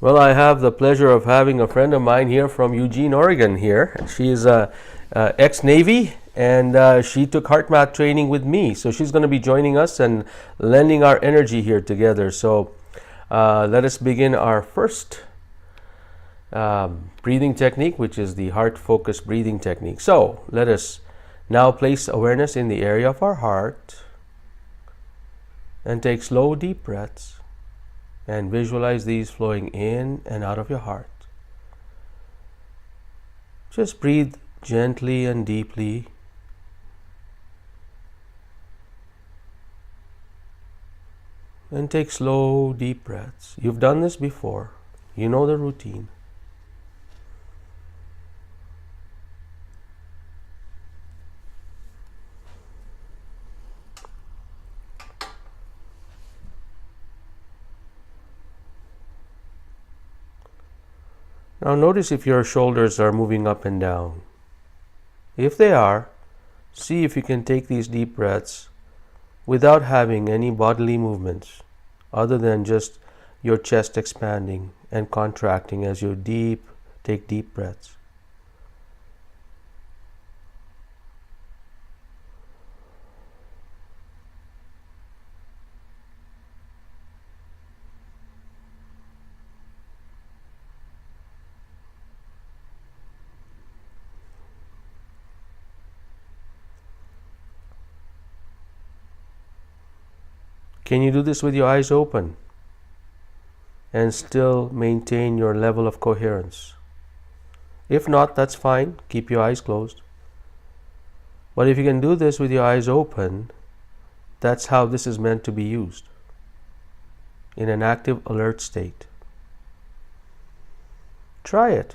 Well, I have the pleasure of having a friend of mine here from Eugene, Oregon here. She is ex-Navy, and she took heart math training with me. So she's going to be joining us and lending our energy here together. So let us begin our first breathing technique, which is the heart-focused breathing technique. So let us now place awareness in the area of our heart and take slow, deep breaths. And visualize these flowing in and out of your heart. Just breathe gently and deeply. And take slow, deep breaths. You've done this before. You know the routine. Now notice if your shoulders are moving up and down. If they are, see if you can take these deep breaths without having any bodily movements other than just your chest expanding and contracting as you take deep breaths. Can you do this with your eyes open and still maintain your level of coherence? If not, that's fine. Keep your eyes closed. But if you can do this with your eyes open, that's how this is meant to be used, in an active, alert state. Try it.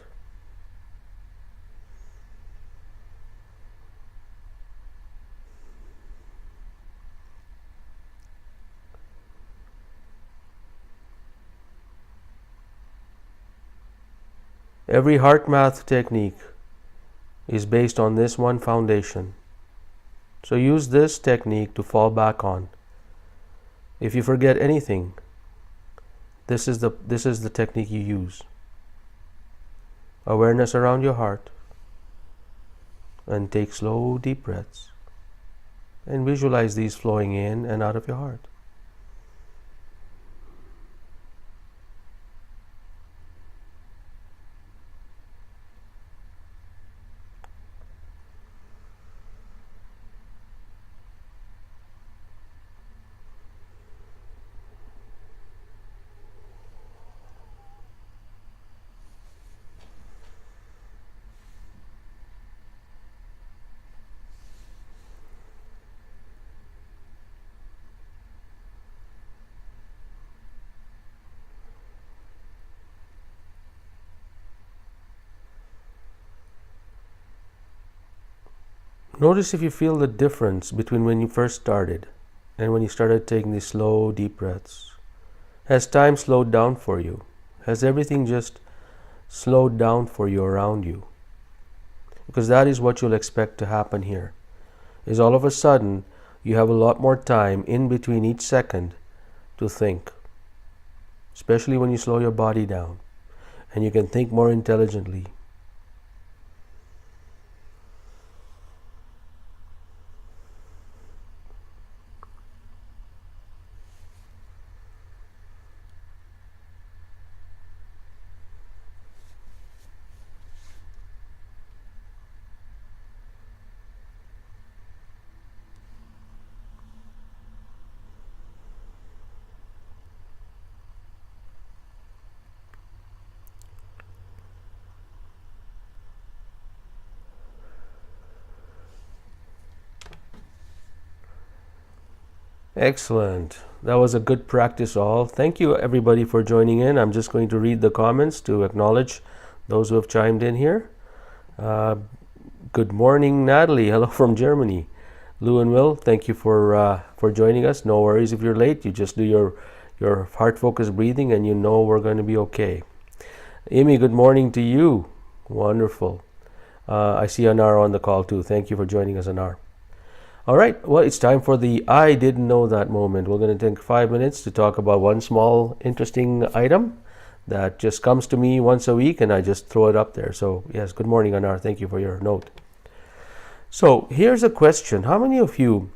Every heart math technique is based on this one foundation. So use this technique to fall back on. If you forget anything, this is the technique you use. Awareness around your heart, and take slow, deep breaths, and visualize these flowing in and out of your heart. Notice if you feel the difference between when you first started and when you started taking these slow, deep breaths. Has time slowed down for you? Has everything just slowed down for you around you? Because that is what you'll expect to happen here, is all of a sudden you have a lot more time in between each second to think, especially when you slow your body down, and you can think more intelligently. Excellent. That was a good practice all. Thank you everybody for joining in. I'm just going to read the comments to acknowledge those who have chimed in here. Good morning, Natalie. Hello from Germany. Lou and Will, thank you for joining us. No worries if you're late. You just do your heart-focused breathing and you know we're going to be okay. Amy, good morning to you. Wonderful. I see Anar on the call too. Thank you for joining us, Anar. All right, well, it's time for the I didn't know that moment. We're going to take 5 minutes to talk about one small interesting item that just comes to me once a week and I just throw it up there. So yes, good morning, Anar. Thank you for your note. So here's a question. How many of you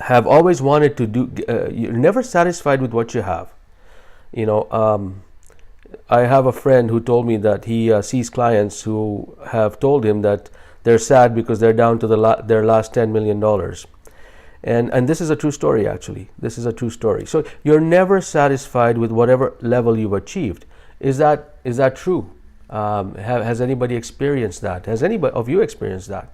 have always wanted to do, you're never satisfied with what you have? I have a friend who told me that he sees clients who have told him that they're sad because they're down to their last $10 million. And this is a true story, actually. This is a true story. So you're never satisfied with whatever level you've achieved. Is that true? Has anybody experienced that? Has anybody of you experienced that?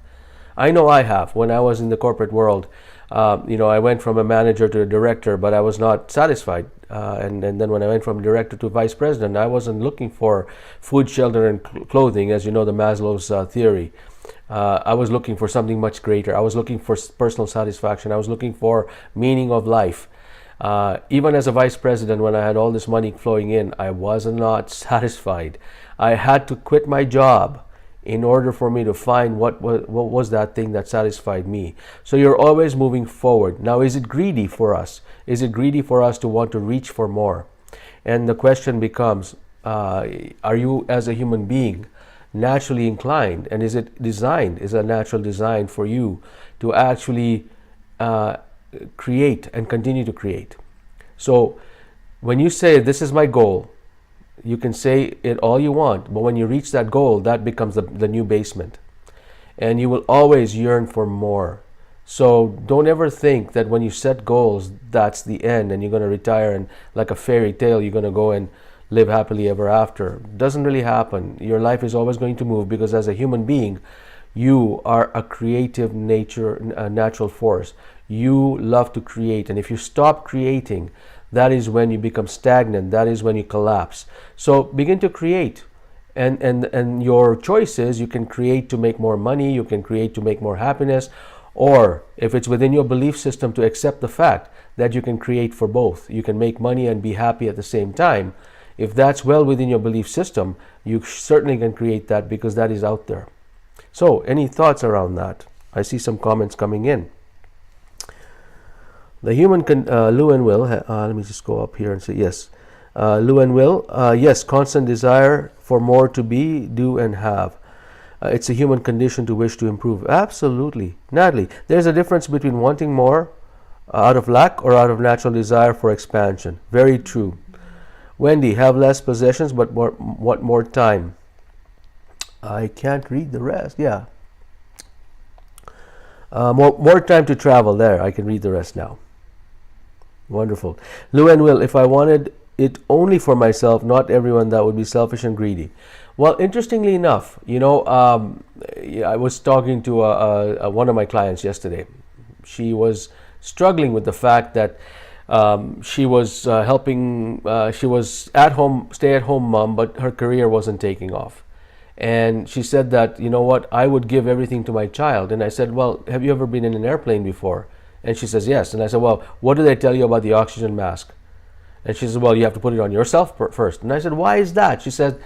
I know I have. When I was in the corporate world, I went from a manager to a director, but I was not satisfied. And then when I went from director to vice president, I wasn't looking for food, shelter, and clothing, as you know, the Maslow's theory. I was looking for something much greater. I was looking for personal satisfaction. I was looking for meaning of life. Even as a vice president, when I had all this money flowing in, I was not satisfied. I had to quit my job in order for me to find what was that thing that satisfied me. So you're always moving forward. Now, is it greedy for us? Is it greedy for us to want to reach for more? And the question becomes, are you as a human being naturally inclined, and is it designed, is a natural design for you to actually create and continue to create? So when you say, this is my goal, you can say it all you want, but when you reach that goal, that becomes the new basement. And you will always yearn for more. So don't ever think that when you set goals, that's the end and you're going to retire and like a fairy tale, you're going to go and live happily ever after. It doesn't really happen. Your life is always going to move because as a human being, you are a creative natural force. You love to create. And if you stop creating, that is when you become stagnant. That is when you collapse. So begin to create. And your choices, you can create to make more money, you can create to make more happiness, or if it's within your belief system to accept the fact that you can create for both. You can make money and be happy at the same time. If that's well within your belief system, you certainly can create that because that is out there. So any thoughts around that? I see some comments coming in. The human Lou and Will, let me just go up here and say yes. Lou and Will, yes, constant desire for more to be, do, and have. It's a human condition to wish to improve. Absolutely. Natalie, there's a difference between wanting more out of lack or out of natural desire for expansion. Very true. Wendy, have less possessions but want more time. I can't read the rest. Yeah. More time to travel. There, I can read the rest now. Wonderful. Lou and Will, if I wanted it only for myself, not everyone, that would be selfish and greedy. Well, interestingly enough, I was talking to one of my clients yesterday. She was struggling with the fact that she was she was stay-at-home mom, but her career wasn't taking off. And she said that, you know what, I would give everything to my child. And I said, well, have you ever been in an airplane before? And she says, yes. And I said, well, what do they tell you about the oxygen mask? And she says, well, you have to put it on yourself first. And I said, why is that? She said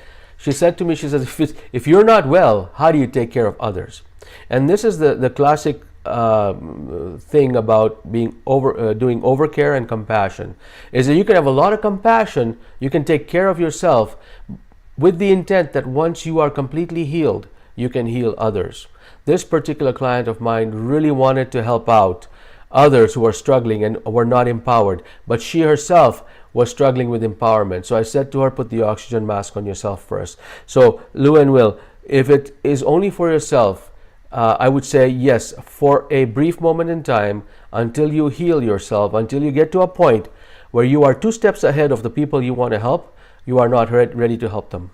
to me, she says, if you're not well, how do you take care of others? And this is the classic thing about being doing overcare and compassion, is that you can have a lot of compassion, you can take care of yourself with the intent that once you are completely healed, you can heal others. This particular client of mine really wanted to help out others who are struggling and were not empowered, but she herself was struggling with empowerment. So I said to her, put the oxygen mask on yourself first. So Lou and Will, if it is only for yourself, I would say yes, for a brief moment in time, until you heal yourself, until you get to a point where you are 2 steps ahead of the people you want to help, you are not ready to help them.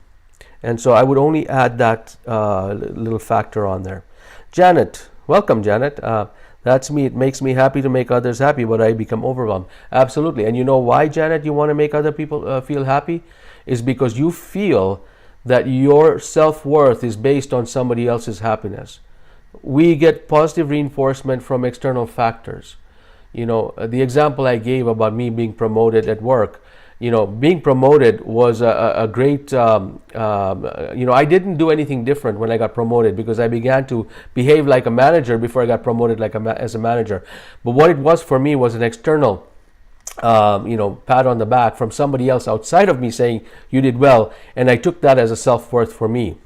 And so I would only add that little factor on there. Janet, welcome, Janet. That's me. It makes me happy to make others happy, but I become overwhelmed. Absolutely. And you know why, Janet, you want to make other people feel happy? Is because you feel that your self-worth is based on somebody else's happiness. We get positive reinforcement from external factors. The example I gave about me being promoted at work, being promoted was a great, I didn't do anything different when I got promoted because I began to behave like a manager before I got promoted as a manager. But what it was for me was an external pat on the back from somebody else outside of me saying you did well, and I took that as a self-worth for me.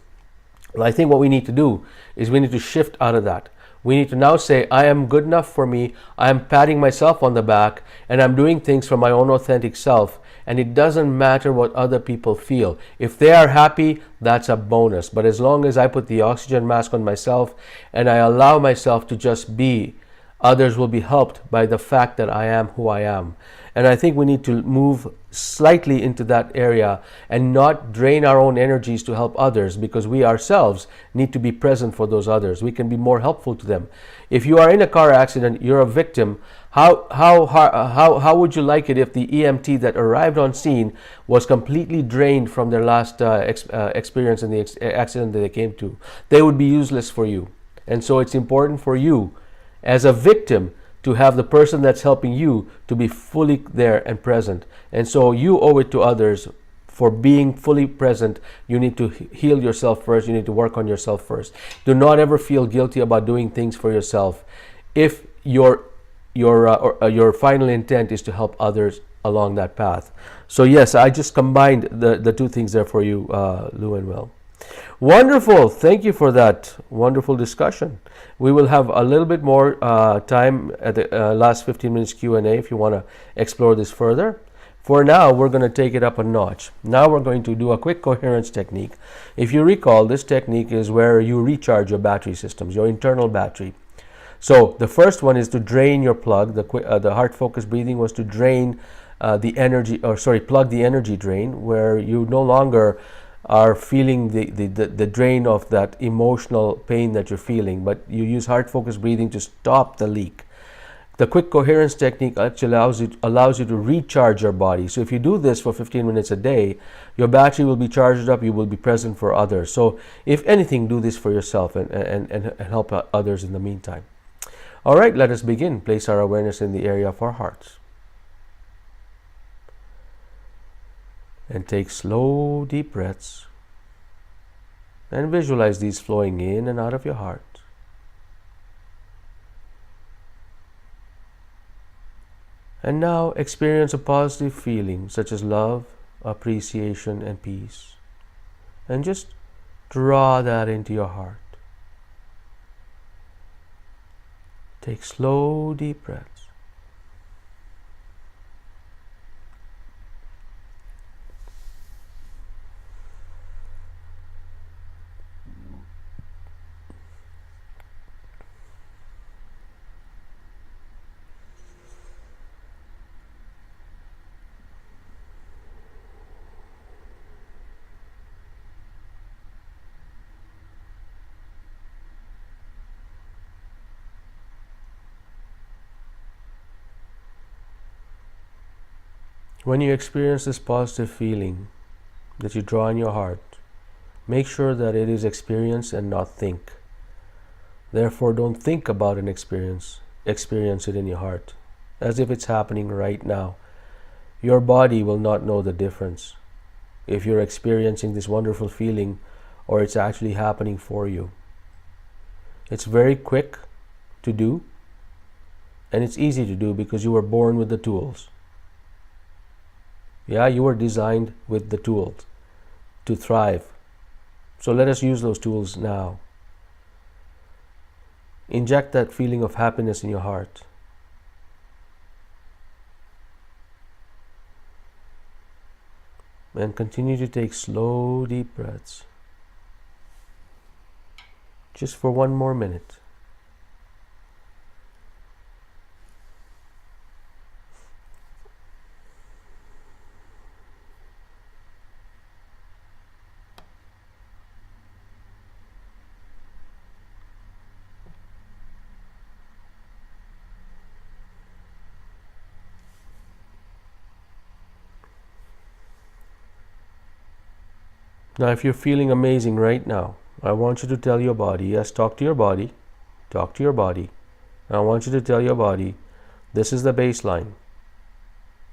Well, I think what we need to do is we need to shift out of that. We need to now say, I am good enough for me, I am patting myself on the back, and I'm doing things for my own authentic self, and it doesn't matter what other people feel. If they are happy, that's a bonus. But as long as I put the oxygen mask on myself and I allow myself to just be, others will be helped by the fact that I am who I am. And I think we need to move slightly into that area and not drain our own energies to help others, because we ourselves need to be present for those others. We can be more helpful to them. If you are in a car accident, you're a victim. How would you like it if the EMT that arrived on scene was completely drained from their last experience in the accident that they came to? They would be useless for you. And so it's important for you as a victim to have the person that's helping you to be fully there and present. And so you owe it to others for being fully present. You need to heal yourself first. You need to work on yourself first. Do not ever feel guilty about doing things for yourself if your final intent is to help others along that path. So yes, I just combined the two things there for you, Lou and Will. Wonderful. Thank you for that wonderful discussion. We will have a little bit more time at the last 15 minutes Q&A if you want to explore this further. For now, we're going to take it up a notch. Now we're going to do a quick coherence technique. If you recall, this technique is where you recharge your battery systems, your internal battery. So the first one is to drain your plug. The heart focus breathing was to drain plug the energy drain, where you no longer are feeling the drain of that emotional pain that you're feeling, but you use heart focus breathing to stop the leak. The quick coherence technique actually allows you to recharge your body. So if you do this for 15 minutes a day, your battery will be charged up, you will be present for others. So if anything, do this for yourself and help others in the meantime. All right, let us begin. Place our awareness in the area of our hearts. And take slow, deep breaths. And visualize these flowing in and out of your heart. And now experience a positive feeling such as love, appreciation, and peace. And just draw that into your heart. Take slow, deep breaths. When you experience this positive feeling that you draw in your heart, make sure that it is experience and not think. Therefore, don't think about an experience. Experience it in your heart, as if it's happening right now. Your body will not know the difference if you're experiencing this wonderful feeling or it's actually happening for you. It's very quick to do, and it's easy to do because you were born with the tools. Yeah, you were designed with the tools to thrive. So let us use those tools now. Inject that feeling of happiness in your heart. And continue to take slow, deep breaths. Just for one more minute. Now, if you're feeling amazing right now, I want you to tell your body, yes, talk to your body. I want you to tell your body, this is the baseline.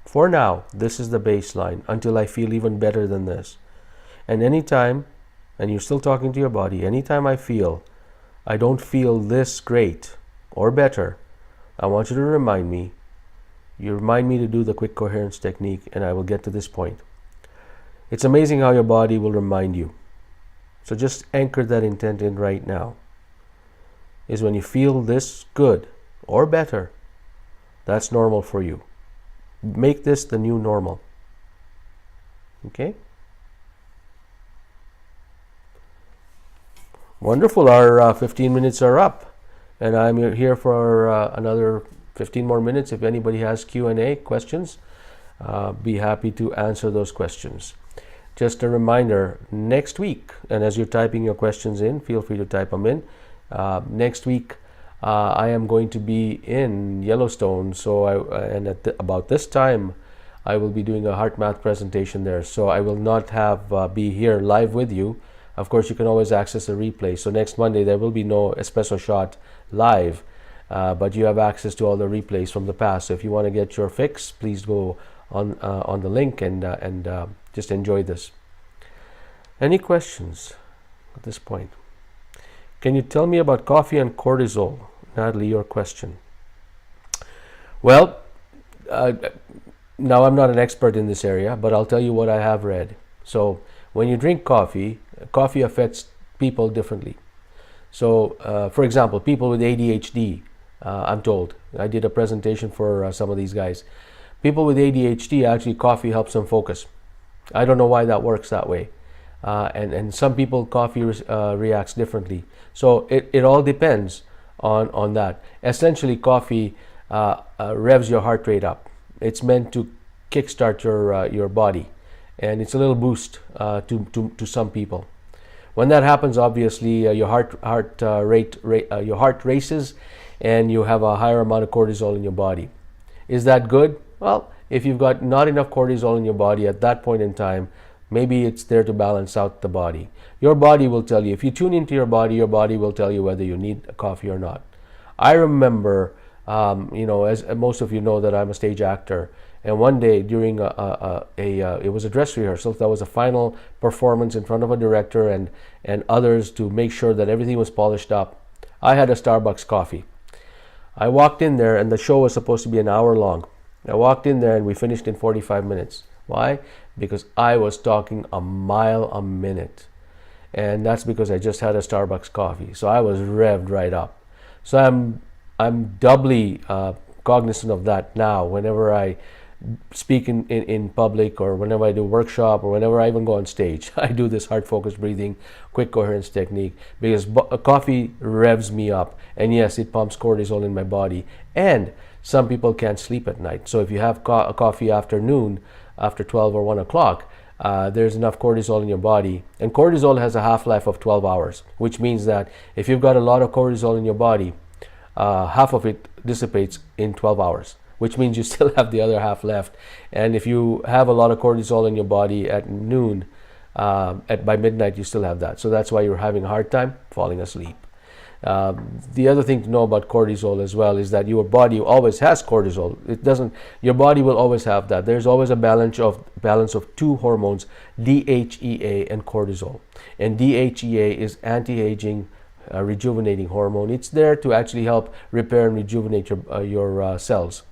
For now, this is the baseline until I feel even better than this. And anytime, and you're still talking to your body, anytime I don't feel this great or better, I want you to remind me You remind me to do the quick coherence technique, and I will get to this point. It's amazing how your body will remind you. So just anchor that intent in right now. Is when you feel this good or better, that's normal for you. Make this the new normal. Okay? Wonderful. Our 15 minutes are up, and I'm here for another 15 more minutes. If anybody has Q&A questions, be happy to answer those questions. Just a reminder, next week, and as you're typing your questions in, feel free to type them in. Next week, I am going to be in Yellowstone, so about this time, I will be doing a heart math presentation there. So I will not be here live with you. Of course, you can always access a replay. So next Monday, there will be no espresso shot live, but you have access to all the replays from the past. So if you want to get your fix, please go on the link and just enjoy this. Any questions at this point? Can you tell me about coffee and cortisol? Natalie, your question. Well, now I'm not an expert in this area, but I'll tell you what I have read. So when you drink coffee, coffee affects people differently. So for example, people with ADHD, I'm told, I did a presentation for some of these guys. People with ADHD, actually coffee helps them focus. I don't know why that works that way. And some people, coffee reacts differently. So it all depends on that. Essentially, coffee revs your heart rate up. It's meant to kickstart your body, and it's a little boost to some people. When that happens, obviously your your heart races, and you have a higher amount of cortisol in your body. Is that good? Well, if you've got not enough cortisol in your body at that point in time, maybe it's there to balance out the body. Your body will tell you. If you tune into your body will tell you whether you need a coffee or not. I remember, as most of you know, that I'm a stage actor. And one day during it was a dress rehearsal. That was a final performance in front of a director and others to make sure that everything was polished up. I had a Starbucks coffee. I walked in there, and the show was supposed to be an hour long. I walked in there and we finished in 45 minutes. Why? Because I was talking a mile a minute. And that's because I just had a Starbucks coffee. So I was revved right up. So I'm doubly cognizant of that now whenever I speak in public, or whenever I do a workshop, or whenever I even go on stage. I do this heart focused breathing, quick coherence technique, because coffee revs me up. And yes, it pumps cortisol in my body. And some people can't sleep at night. So if you have a coffee afternoon, after 12 or 1 o'clock, there's enough cortisol in your body. And cortisol has a half-life of 12 hours, which means that if you've got a lot of cortisol in your body, half of it dissipates in 12 hours, which means you still have the other half left. And if you have a lot of cortisol in your body at noon, by midnight, you still have that. So that's why you're having a hard time falling asleep. The other thing to know about cortisol as well is that your body always has cortisol. Your body will always have that. There's always a balance of two hormones, DHEA and cortisol. And DHEA is anti-aging, rejuvenating hormone. It's there to actually help repair and rejuvenate your cells.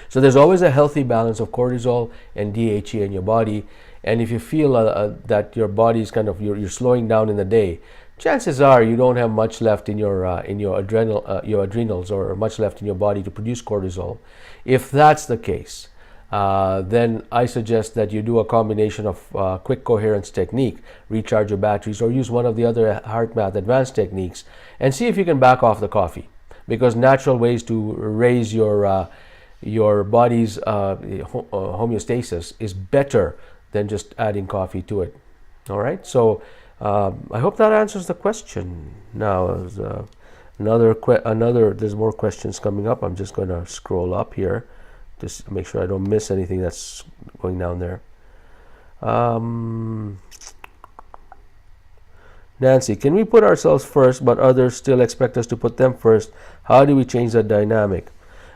So there's always a healthy balance of cortisol and DHEA in your body. And if you feel that your body is you're slowing down in the day, chances are you don't have much left in your adrenals, or much left in your body to produce cortisol. If that's the case, then I suggest that you do a combination of quick coherence technique, recharge your batteries, or use one of the other heart math advanced techniques, and see if you can back off the coffee. Because natural ways to raise your body's homeostasis is better than just adding coffee to it. All right, so I hope that answers the question. Now, there's more questions coming up. I'm just going to scroll up here, just to make sure I don't miss anything that's going down there. Nancy, can we put ourselves first, but others still expect us to put them first? How do we change that dynamic?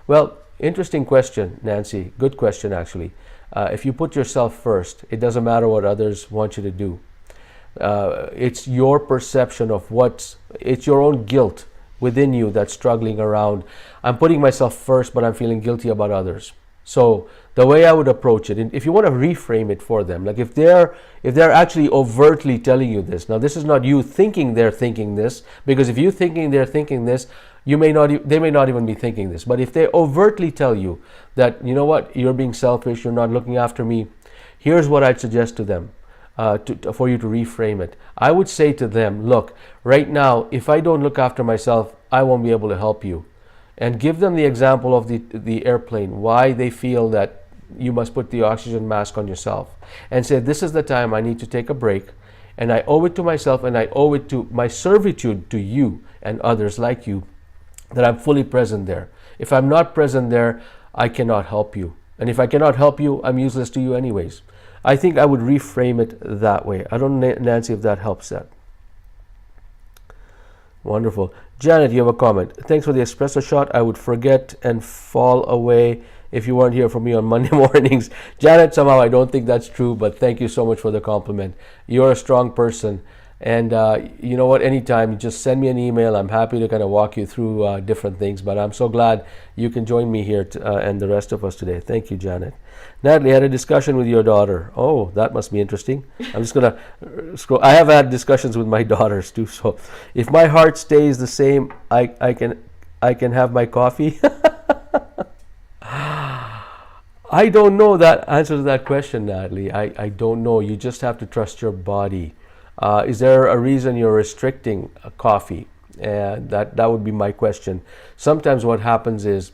Well, interesting question, Nancy. Good question, actually. If you put yourself first, it doesn't matter what others want you to do. It's your perception of it's your own guilt within you that's struggling around. I'm putting myself first, but I'm feeling guilty about others. So the way I would approach it, and if you want to reframe it for them, like if they're actually overtly telling you this, now this is not you thinking they're thinking this, because if you thinking they're thinking this, they may not even be thinking this. But if they overtly tell you that, you know what, you're being selfish, you're not looking after me, here's what I'd suggest to them, for you to reframe it. I would say to them, look, right now, if I don't look after myself, I won't be able to help you. And give them the example of the airplane, why they feel that you must put the oxygen mask on yourself, and say, this is the time I need to take a break, and I owe it to myself, and I owe it to my servitude to you and others like you, that I'm fully present there. If I'm not present there, I cannot help you. And if I cannot help you, I'm useless to you anyways. I think I would reframe it that way. I don't know, Nancy, if that helps that. Wonderful. Janet, you have a comment. Thanks for the espresso shot. I would forget and fall away if you weren't here for me on Monday mornings. Janet, somehow I don't think that's true, but thank you so much for the compliment. You're a strong person. And you know what, anytime, just send me an email. I'm happy to kind of walk you through different things, but I'm so glad you can join me here and the rest of us today. Thank you, Janet. Natalie, had a discussion with your daughter. Oh, that must be interesting. I'm just going to scroll. I have had discussions with my daughters too, so if my heart stays the same, I can have my coffee. I don't know that answer to that question, Natalie. I don't know. You just have to trust your body. Is there a reason you're restricting coffee? That would be my question. Sometimes what happens is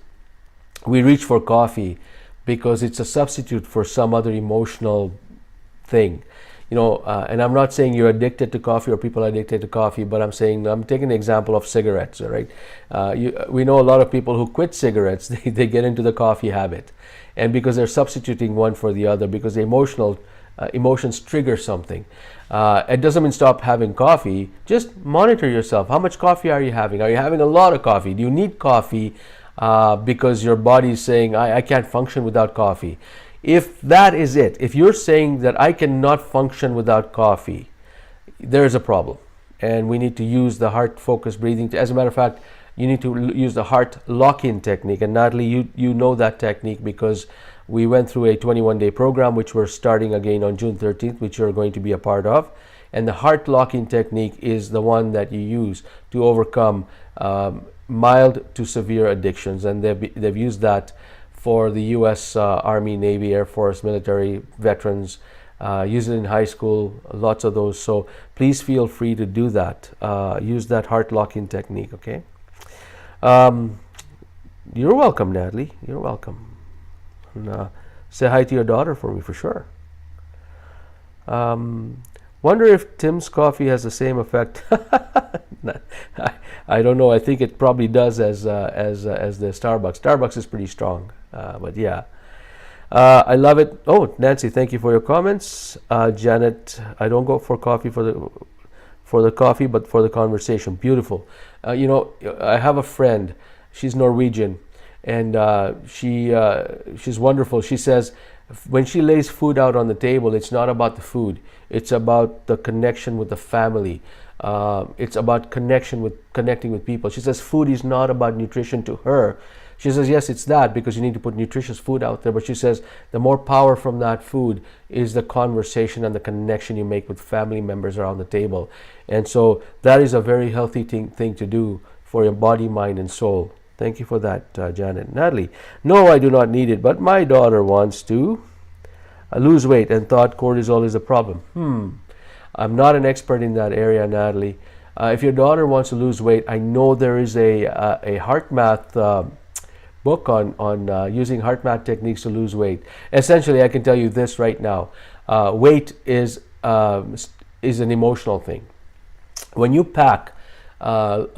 we reach for coffee because it's a substitute for some other emotional thing. And I'm not saying you're addicted to coffee or people are addicted to coffee, but I'm taking the example of cigarettes, right? We know a lot of people who quit cigarettes, they get into the coffee habit. And because they're substituting one for the other, because the emotions trigger something. It doesn't mean stop having coffee. Just monitor yourself. How much coffee are you having? Are you having a lot of coffee? Do you need coffee because your body is saying, I can't function without coffee? If that is it, if you're saying that I cannot function without coffee, there's a problem. And we need to use the heart-focused breathing. As a matter of fact, you need to use the heart lock-in technique. And Natalie, you know that technique because we went through a 21-day program, which we're starting again on June 13th, which you're going to be a part of. And the heart lock-in technique is the one that you use to overcome mild to severe addictions. And they've used that for the U.S. Army, Navy, Air Force, military, veterans. Use it in high school, lots of those. So please feel free to do that. Use that heart lock-in technique, okay? You're welcome, Natalie. You're welcome. And, say hi to your daughter for me, for sure. Wonder if Tim's coffee has the same effect. I don't know. I think it probably does as the Starbucks. Starbucks is pretty strong, but yeah. I love it. Oh, Nancy, thank you for your comments. Janet, I don't go for coffee for the coffee, but for the conversation. Beautiful. I have a friend. She's Norwegian. And she's wonderful. She says when she lays food out on the table, it's not about the food. It's about the connection with the family. It's about connecting with people. She says food is not about nutrition to her. She says, yes, it's that because you need to put nutritious food out there. But she says the more power from that food is the conversation and the connection you make with family members around the table. And so that is a very healthy thing to do for your body, mind, and soul. Thank you for that, Janet. Natalie, no, I do not need it, but my daughter wants to lose weight and thought cortisol is a problem. I'm not an expert in that area, Natalie. If your daughter wants to lose weight, I know there is a heart math book on using heart math techniques to lose weight. Essentially, I can tell you this right now. Weight is an emotional thing. When you pack your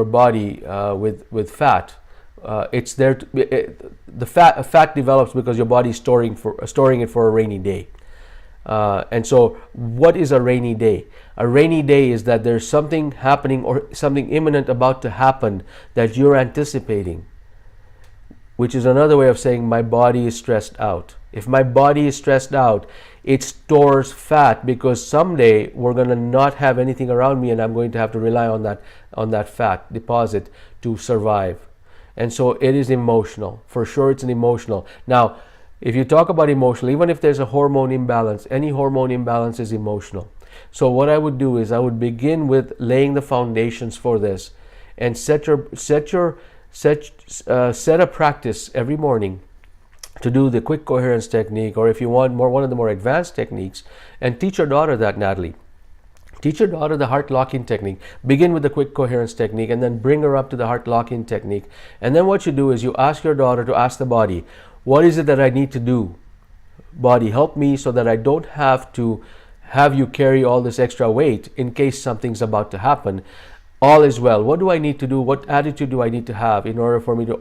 body with fat, it's there. The fat develops because your body is storing it for a rainy day. And so, what is a rainy day? A rainy day is that there's something happening or something imminent about to happen that you're anticipating, which is another way of saying my body is stressed out. If my body is stressed out, it stores fat because someday we're going to not have anything around me and I'm going to have to rely on that fat deposit to survive. And so it is emotional. For sure, it's an emotional. Now, if you talk about emotional, even if there's a hormone imbalance, any hormone imbalance is emotional. So what I would do is I would begin with laying the foundations for this, and set a practice every morning to do the quick coherence technique, or if you want one of the more advanced techniques, and teach your daughter that, Natalie. Teach your daughter the heart lock-in technique. Begin with the quick coherence technique and then bring her up to the heart lock-in technique. And then what you do is you ask your daughter to ask the body, what is it that I need to do? Body, help me so that I don't have to have you carry all this extra weight in case something's about to happen. All is well. What do I need to do? What attitude do I need to have in order for me to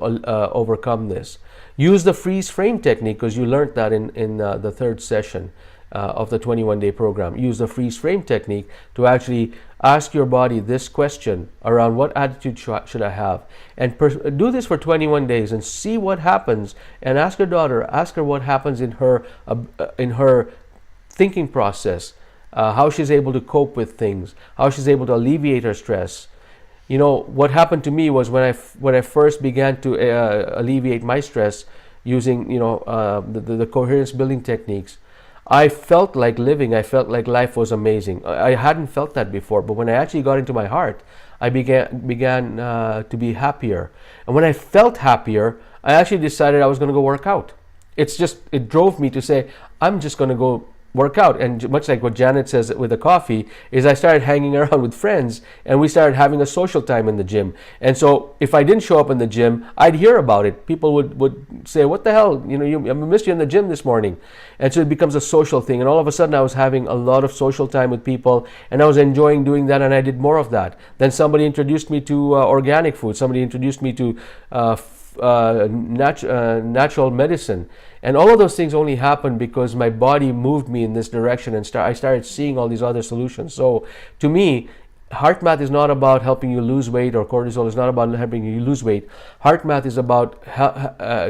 overcome this? Use the freeze frame technique, because you learned that in the third session of the 21-day program. Use the freeze frame technique to actually ask your body this question around what attitude should I have, and do this for 21 days and see what happens. And ask your daughter, ask her what happens in her thinking process, how she's able to cope with things, how she's able to alleviate her stress. You know, what happened to me was when I first began to alleviate my stress using the coherence building techniques, I felt like living. I felt like life was amazing. I hadn't felt that before, but when I actually got into my heart, I began to be happier. And when I felt happier, I actually decided I was going to go work out. It drove me to say, I'm just going to go work out. And much like what Janet says with the coffee, is I started hanging around with friends, and we started having a social time in the gym. And so if I didn't show up in the gym, I'd hear about it. People would say, what the hell, I missed you in the gym this morning. And so it becomes a social thing. And all of a sudden I was having a lot of social time with people, and I was enjoying doing that, and I did more of that. Then somebody introduced me to organic food. Somebody introduced me to natural medicine. And all of those things only happened because my body moved me in this direction, and I started seeing all these other solutions. So to me, heart math is not about helping you lose weight, or cortisol is not about helping you lose weight. Heart math is about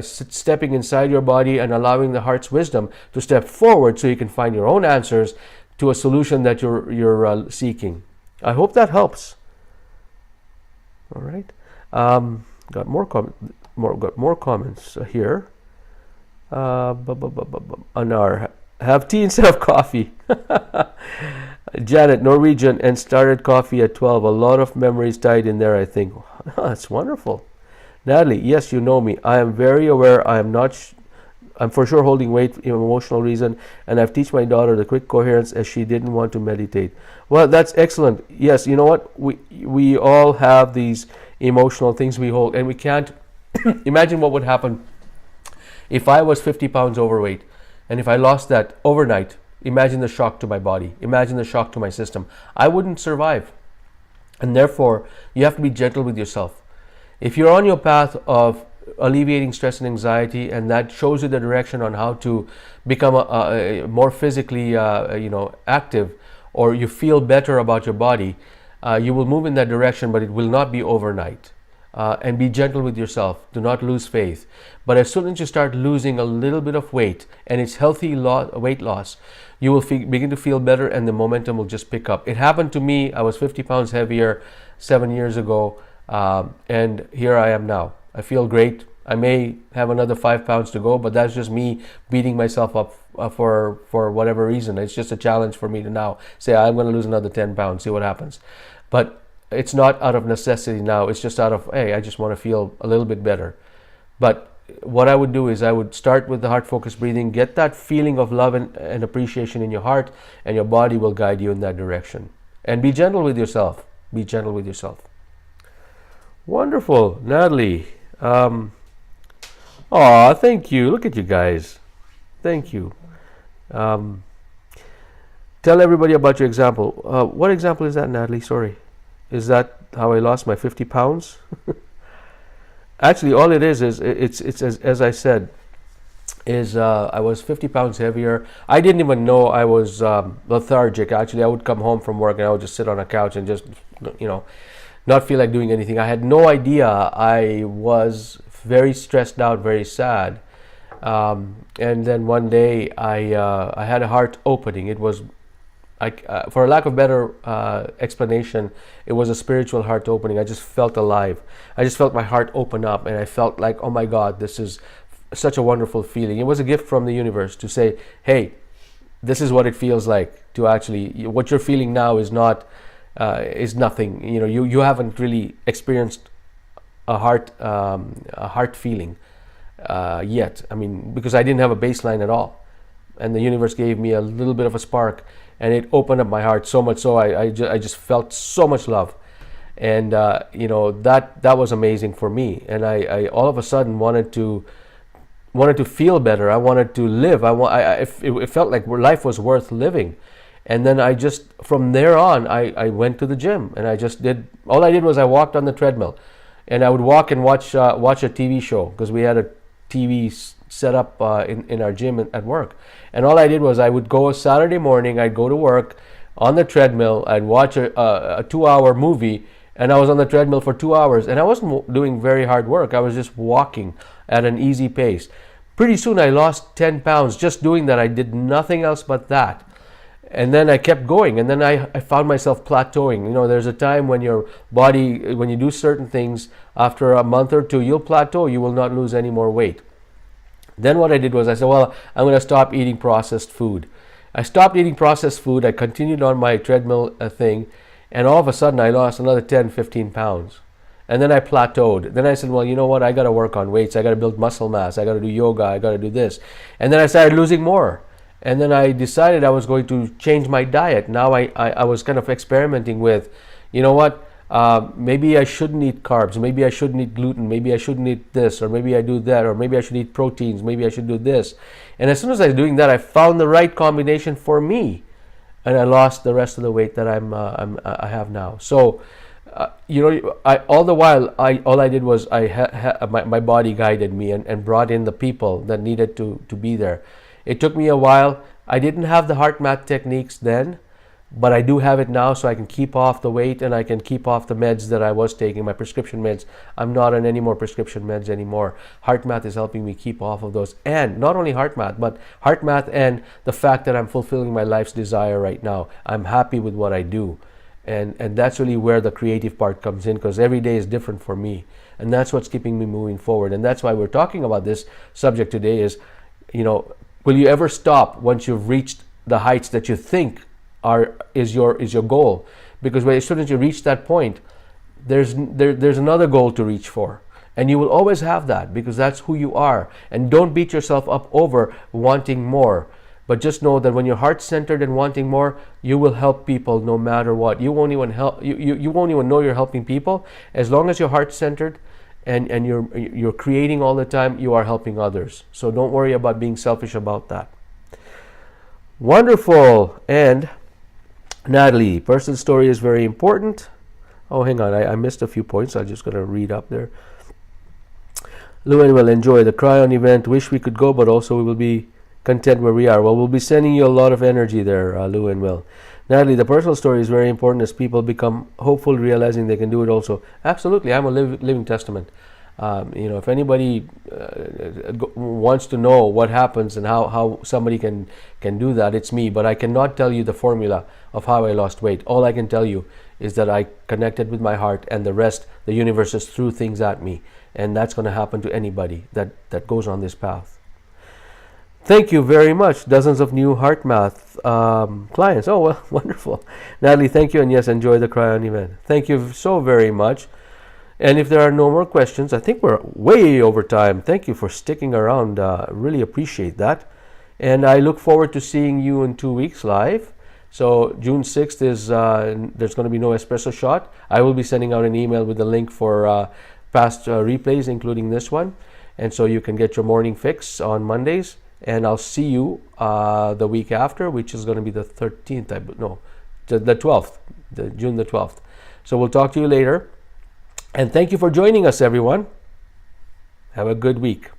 stepping inside your body and allowing the heart's wisdom to step forward so you can find your own answers to a solution that you're seeking. I hope that helps. All right. Got more comments here. On our have tea instead of coffee. Janet, Norwegian, and started coffee at 12. A lot of memories tied in there, I think. Oh, that's wonderful. Natalie, yes, you know me. I am very aware. I'm for sure holding weight for emotional reason, and I've teach my daughter the quick coherence as she didn't want to meditate. Well, that's excellent. Yes, you know what? We all have these emotional things we hold, and we can't imagine what would happen if I was 50 pounds overweight, and if I lost that overnight. Imagine the shock to my body. Imagine the shock to my system. I wouldn't survive. And therefore, you have to be gentle with yourself. If you're on your path of alleviating stress and anxiety, and that shows you the direction on how to become a more physically active, or you feel better about your body, you will move in that direction, but it will not be overnight. And be gentle with yourself. Do not lose faith. But as soon as you start losing a little bit of weight, and it's healthy weight loss, you will begin to feel better, and the momentum will just pick up. It happened to me. I was 50 pounds heavier 7 years ago, and here I am now. I feel great. I may have another 5 pounds to go, but that's just me beating myself up for whatever reason. It's just a challenge for me to now say, I'm going to lose another 10 pounds, see what happens. But it's not out of necessity now. It's just out of, hey, I just want to feel a little bit better. But what I would do is I would start with the heart focused breathing, get that feeling of love and appreciation in your heart, and your body will guide you in that direction. And be gentle with yourself. Be gentle with yourself. Wonderful. Natalie. Thank you. Look at you guys. Thank you. Tell everybody about your example. What example is that, Natalie? Sorry. Is that how I lost my 50 pounds? Actually, all it is it's as I said, is I was 50 pounds heavier. I didn't even know I was lethargic. Actually, I would come home from work and I would just sit on a couch and just, not feel like doing anything. I had no idea. I was very stressed out, very sad. And then one day I had a heart opening. It was for a lack of better explanation, it was a spiritual heart opening. I just felt alive. I just felt my heart open up, and I felt like, oh my God, this is such a wonderful feeling. It was a gift from the universe to say, hey, this is what it feels like to actually, what you're feeling now is not, is nothing. You know, you haven't really experienced a heart feeling yet. I mean, because I didn't have a baseline at all, and the universe gave me a little bit of a spark, and it opened up my heart so much so I just felt so much love, and you know, that was amazing for me. And I all of a sudden wanted to feel better. I wanted to live. It felt like life was worth living. And then I just, from there on, I went to the gym, and I just did, all I did was I walked on the treadmill, and I would walk and watch a TV show, because we had a TV set up in our gym at work. And all I did was I would go Saturday morning, I'd go to work on the treadmill, I'd watch a 2-hour movie, and I was on the treadmill for 2 hours, and I wasn't doing very hard work. I was just walking at an easy pace. Pretty soon I lost 10 pounds just doing that. I did nothing else but that. And then I kept going, and then I found myself plateauing. You know, there's a time when your body, when you do certain things, after a month or two, you'll plateau. You will not lose any more weight. Then what I did was I said, well, I'm going to stop eating processed food. I stopped eating processed food. I continued on my treadmill thing, and all of a sudden I lost another 10, 15 pounds. And then I plateaued. Then I said, well, you know what? I got to work on weights. I got to build muscle mass. I got to do yoga. I got to do this. And then I started losing more. And then I decided I was going to change my diet. Now I was kind of experimenting with, you know what, maybe I shouldn't eat carbs, maybe I shouldn't eat gluten, maybe I shouldn't eat this, or maybe I do that, or maybe I should eat proteins, maybe I should do this. And as soon as I was doing that, I found the right combination for me, and I lost the rest of the weight that I have now. So, you know, all I did was my body guided me and brought in the people that needed to be there. It took me a while. I didn't have the heart math techniques then, but I do have it now, so I can keep off the weight and I can keep off the meds that I was taking, my prescription meds. I'm not on any more prescription meds anymore. Heart math is helping me keep off of those. And not only heart math, but heart math and the fact that I'm fulfilling my life's desire right now. I'm happy with what I do. And that's really where the creative part comes in, because every day is different for me. And that's what's keeping me moving forward. And that's why we're talking about this subject today is, you know, will you ever stop once you've reached the heights that you think is your goal? Because as soon as you reach that point, there's another goal to reach for, and you will always have that, because that's who you are. And don't beat yourself up over wanting more, but just know that when your heart's centered and wanting more, you will help people no matter what. You won't even you won't even know you're helping people. As long as your heart's centered and you're creating all the time, you are helping others. So don't worry about being selfish about that. Wonderful. And Natalie, personal story is very important. Oh, hang on, I missed a few points. I'm just going to read up there. Lewin will enjoy the Cryon event. Wish we could go, but also we will be content where we are. Well, we'll be sending you a lot of energy there, Lewin will. Natalie, the personal story is very important as people become hopeful, realizing they can do it also. Absolutely, I'm a living testament. You know, if anybody wants to know what happens and how somebody can do that, it's me. But I cannot tell you the formula of how I lost weight. All I can tell you is that I connected with my heart, and the rest, the universe just threw things at me. And that's going to happen to anybody that goes on this path. Thank you very much. Dozens of new heart math clients. Oh, well, wonderful. Natalie, thank you. And yes, enjoy the Cryon event. Thank you so very much. And if there are no more questions, I think we're way over time. Thank you for sticking around. Really appreciate that. And I look forward to seeing you in 2 weeks live. So June 6th is, there's going to be no espresso shot. I will be sending out an email with the link for past replays, including this one. And so you can get your morning fix on Mondays. And I'll see you the week after, which is going to be the 13th, the 12th, June the 12th. So we'll talk to you later. And thank you for joining us, everyone. Have a good week.